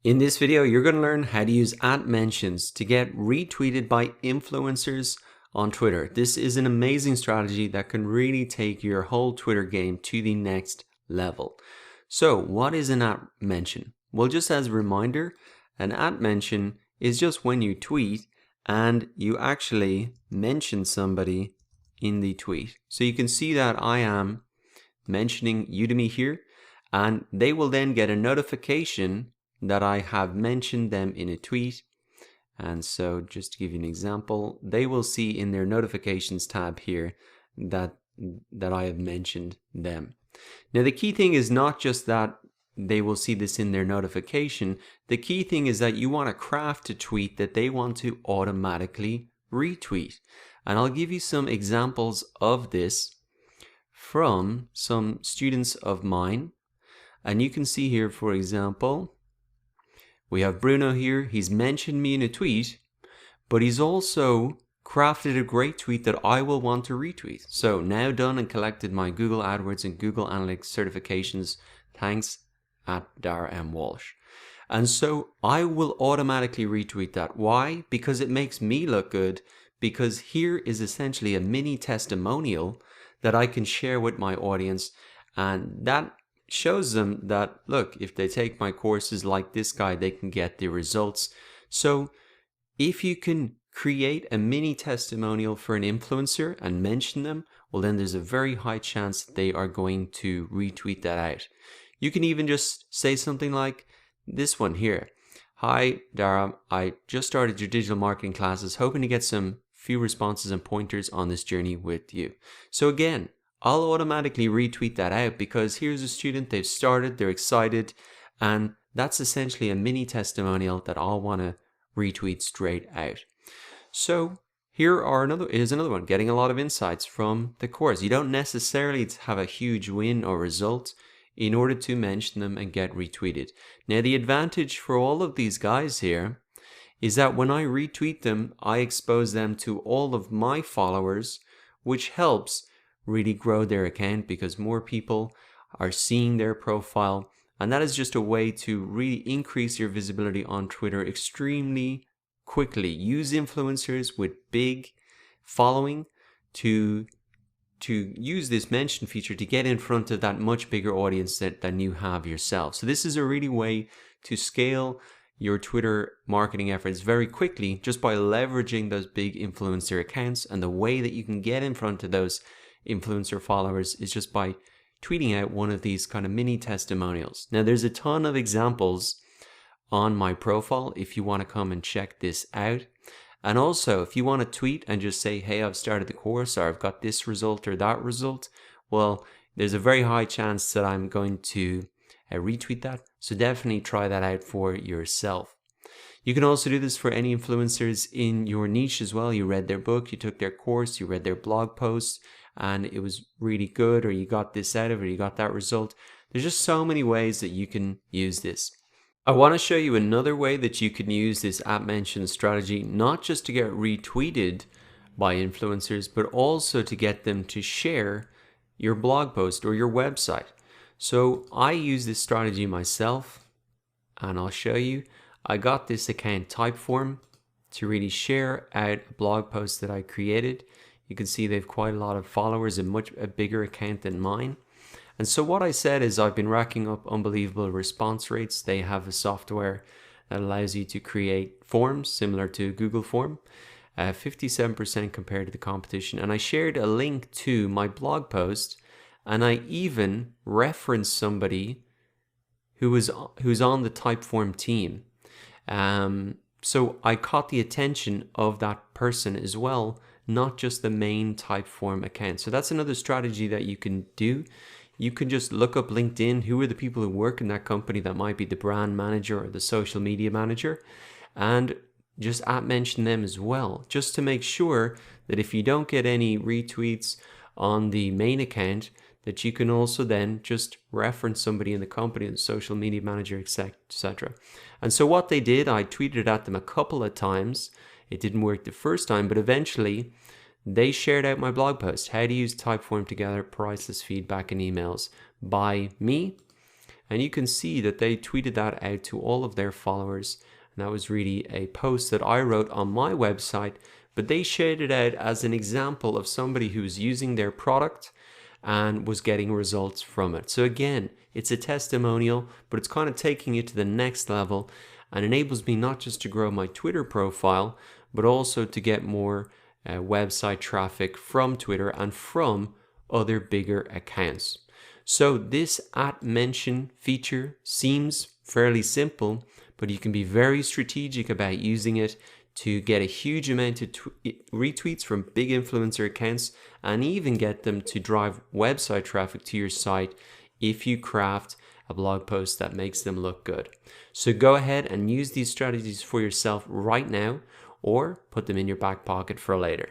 In this video, you're going to learn how to use @mentions to get retweeted by influencers on Twitter. This is an amazing strategy that can really take your whole Twitter game to the next level. So what is an @mention? Well, just as a reminder, an @mention is just when you tweet and you actually mention somebody in the tweet. So you can see that I am mentioning Udemy here, and they will then get a notification that I have mentioned them in a tweet. And so just to give you an example, they will see in their notifications tab here that I have mentioned them. Now the key thing is not just that they will see this in their notification. The key thing is that you want to craft a tweet that they want to automatically retweet. And I'll give you some examples of this from some students of mine. And you can see here, for example, we have Bruno here. He's mentioned me in a tweet, but he's also crafted a great tweet that I will want to retweet. So now done and collected my Google AdWords and Google Analytics certifications. Thanks @DaraMWalsh. And so I will automatically retweet that. Why? Because it makes me look good, because here is essentially a mini testimonial that I can share with my audience, and that shows them that, look, if they take my courses like this guy, they can get the results. So if you can create a mini testimonial for an influencer and mention them, well, then there's a very high chance that they are going to retweet that out. You can even just say something like this one here. Hi, Dara, I just started your digital marketing classes, hoping to get some few responses and pointers on this journey with you. So again, I'll automatically retweet that out because here's a student, they've started, they're excited, and that's essentially a mini testimonial that I'll want to retweet straight out. So here's another one, getting a lot of insights from the course. You don't necessarily have a huge win or result in order to mention them and get retweeted. Now the advantage for all of these guys here is that when I retweet them, I expose them to all of my followers, which helps really grow their account because more people are seeing their profile, and that is just a way to really increase your visibility on Twitter extremely quickly. Use influencers with big following to use this mention feature to get in front of that much bigger audience than you have yourself. So this is a really way to scale your Twitter marketing efforts very quickly just by leveraging those big influencer accounts. And the way that you can get in front of those influencer followers is just by tweeting out one of these kind of mini testimonials. Now there's a ton of examples on my profile if you want to come and check this out. And also if you want to tweet and just say, hey, I've started the course, or I've got this result or that result, well, there's a very high chance that I'm going to retweet that. So definitely try that out for yourself. You can also do this for any influencers in your niche as well. You read their book, you took their course, you read their blog post, and it was really good, or you got this out of it, or you got that result. There's just so many ways that you can use this. I want to show you another way that you can use this @mention strategy, not just to get retweeted by influencers, but also to get them to share your blog post or your website. So I use this strategy myself, and I'll show you. I got this account Typeform to really share out a blog post that I created. You can see they've quite a lot of followers, and a bigger account than mine. And so what I said is I've been racking up unbelievable response rates. They have a software that allows you to create forms similar to Google Form, 57% compared to the competition. And I shared a link to my blog post, and I even referenced somebody who's on the Typeform team. So I caught the attention of that person as well, not just the main Typeform account. So that's another strategy that you can do. You can just look up LinkedIn. Who are the people who work in that company? That might be the brand manager or the social media manager, and just @mention them as well, just to make sure that if you don't get any retweets on the main account, that you can also then just reference somebody in the company, the social media manager, etc. And so what they did, I tweeted at them a couple of times. It didn't work the first time, but eventually they shared out my blog post, how to use Typeform to gather priceless feedback and emails by me. And you can see that they tweeted that out to all of their followers. And that was really a post that I wrote on my website, but they shared it out as an example of somebody who was using their product and was getting results from it. So again, it's a testimonial, but it's kind of taking it to the next level and enables me not just to grow my Twitter profile, but also to get more website traffic from Twitter and from other bigger accounts. So this @mention feature seems fairly simple, but you can be very strategic about using it to get a huge amount of retweets from big influencer accounts and even get them to drive website traffic to your site if you craft a blog post that makes them look good. So go ahead and use these strategies for yourself right now, or put them in your back pocket for later.